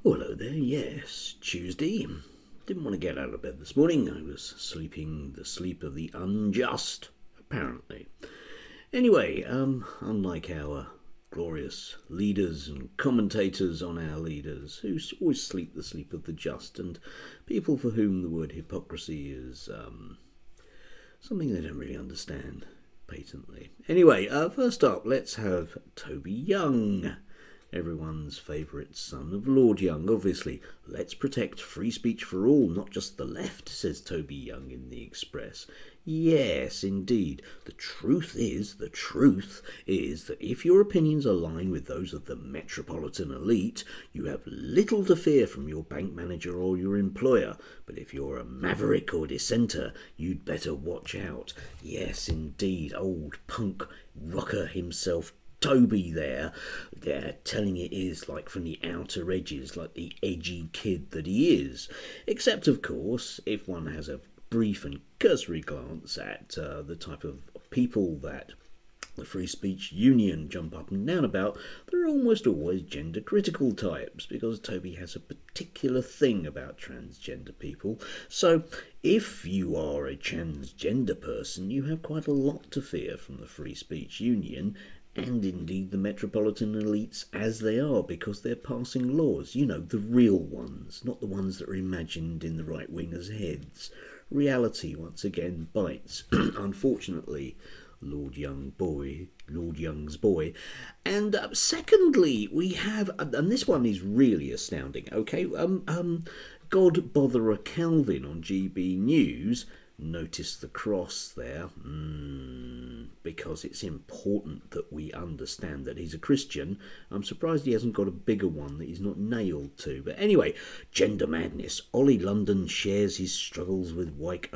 Oh, hello there. Yes, Tuesday. Didn't want to get out of bed this morning. I was sleeping the sleep of the unjust, apparently. Anyway, unlike our glorious leaders and commentators on our leaders, who always sleep the sleep of the just, and people for whom the word hypocrisy is something they don't really understand patently. Anyway, first up, let's have Toby Young, everyone's favourite son of Lord Young, obviously. Let's protect free speech for all, not just the left, says Toby Young in the Express. Yes, indeed. The truth is that if your opinions align with those of the metropolitan elite, you have little to fear from your bank manager or your employer. But if you're a maverick or dissenter, you'd better watch out. Yes, indeed. Old punk rocker himself, Toby there, telling it is like from the outer edges, like the edgy kid that he is. Except, of course, if one has a brief and cursory glance at the type of people that the Free Speech Union jump up and down about, they're almost always gender critical types, because Toby has a particular thing about transgender people. So if you are a transgender person, you have quite a lot to fear from the Free Speech Union, and indeed the metropolitan elites as they are, because they're passing laws, you know, the real ones, not the ones that are imagined in the right-wingers' heads. Reality once again bites, unfortunately, Lord Young's boy. And secondly, we have, and this one is really astounding, okay, God Botherer Calvin on GB News. Notice the cross there, because it's important that we understand that he's a Christian. I'm surprised he hasn't got a bigger one that he's not nailed to. But anyway, gender madness. Ollie London shares his struggles with woke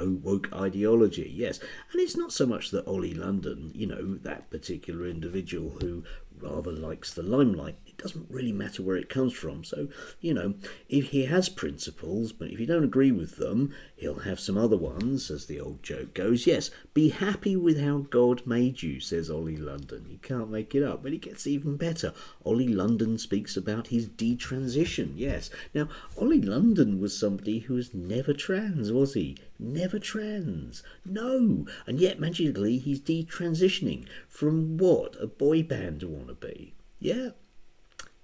ideology. Yes, and it's not so much that Ollie London, you know, that particular individual who rather likes the limelight, it doesn't really matter where it comes from. So, you know, if he has principles, but if you don't agree with them, he'll have some other ones, as the old joke goes. Yes, be happy with how God made you, says Ollie London. You can't make it up, but it gets even better. Ollie London speaks about his detransition. Yes, now Ollie London was somebody who was never trans, was he? Never trans. No. And yet magically he's detransitioning from what? A boy band wannabe. Yeah.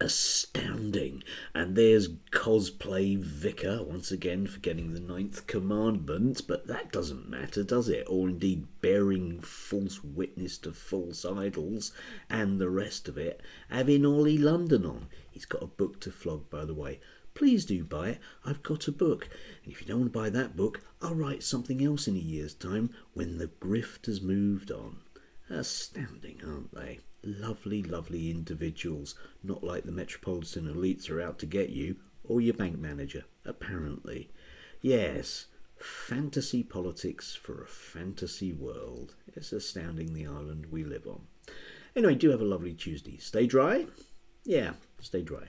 Astounding. And there's cosplay vicar once again forgetting the ninth commandment, but that doesn't matter, does it? Or indeed bearing false witness to false idols and the rest of it, having Ollie London on. He's got a book to flog, by the way. Please do buy it. I've got a book. And if you don't want to buy that book, I'll write something else in a year's time when the grift has moved on. Astounding, aren't they? Lovely, lovely individuals. Not like the metropolitan elites are out to get you, or your bank manager, apparently. Yes, fantasy politics for a fantasy world. It's astounding, the island we live on. Anyway, do have a lovely Tuesday. Stay dry? Yeah, stay dry.